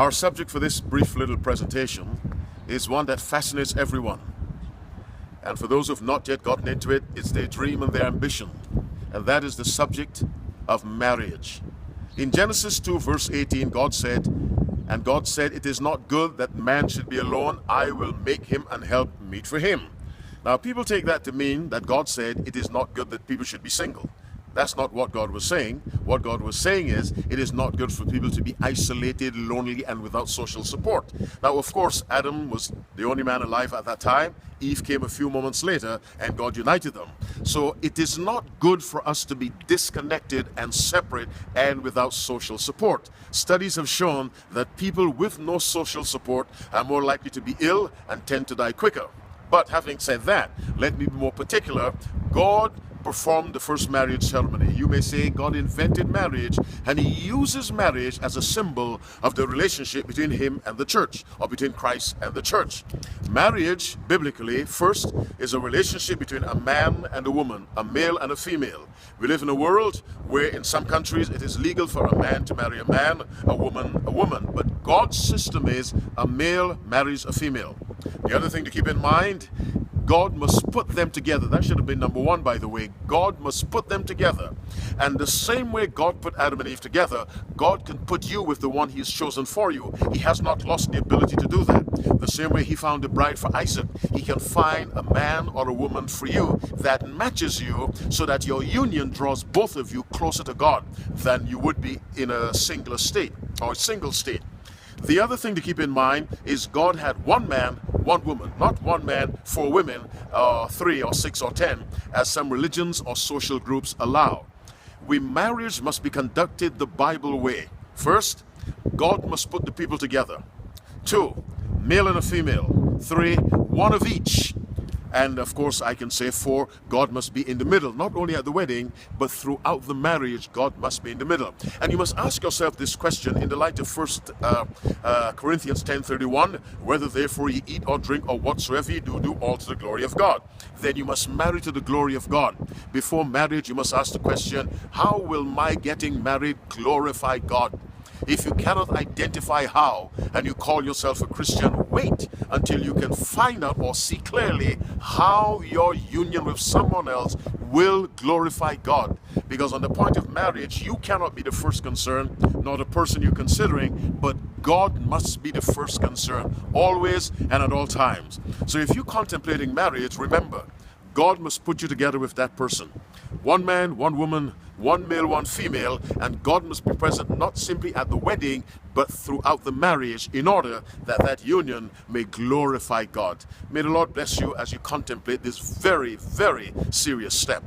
Our subject for this brief little presentation is one that fascinates everyone. And for those who have not yet gotten into it, it's their dream and their ambition. And that is the subject of marriage. In Genesis 2 verse 18, God said, it is not good that man should be alone. I will make him an help meet for him. Now people take that to mean that God said it is not good that people should be single. That's not what God was saying. What God was saying is, it is not good for people to be isolated, lonely, and without social support. Now, of course, Adam was the only man alive at that time. Eve came a few moments later, and God united them. So it is not good for us to be disconnected and separate and without social support. Studies have shown that people with no social support are more likely to be ill and tend to die quicker. But having said that, let me be more particular. God performed the first marriage ceremony. You may say God invented marriage, and he uses marriage as a symbol of the relationship between him and the church, or between Christ and the church. Marriage, biblically, first is a relationship between a man and a woman, a male and a female. We live in a world where in some countries it is legal for a man to marry a man, a woman, but God's system is a male marries a female. The other thing to keep in mind, God must put them together. That should have been number one, by the way. God must put them together. And the same way God put Adam and Eve together, God can put you with the one he has chosen for you. He has not lost the ability to do that. The same way he found a bride for Isaac, he can find a man or a woman for you that matches you, so that your union draws both of you closer to God than you would be in a single state or a single state. The other thing to keep in mind is God had one man, one woman, not one man, 4 women, 3 or 6 or 10, as some religions or social groups allow. Marriage must be conducted the Bible way. First, God must put the people together. 2, male and a female. 3, one of each. And of course, I can say 4, God must be in the middle, not only at the wedding, but throughout the marriage, God must be in the middle. And you must ask yourself this question in the light of 1 Corinthians 10:31, whether therefore you eat or drink or whatsoever you do, do all to the glory of God. Then you must marry to the glory of God. Before marriage, you must ask the question, how will my getting married glorify God? If you cannot identify how, and you call yourself a Christian, wait until you can find out or see clearly how your union with someone else will glorify God. Because on the point of marriage, you cannot be the first concern, nor the person you're considering, but God must be the first concern, always and at all times. So if you're contemplating marriage, remember, God must put you together with that person. One man, one woman, one male, one female, and God must be present not simply at the wedding, but throughout the marriage, in order that that union may glorify God. May the Lord bless you as you contemplate this very, very serious step.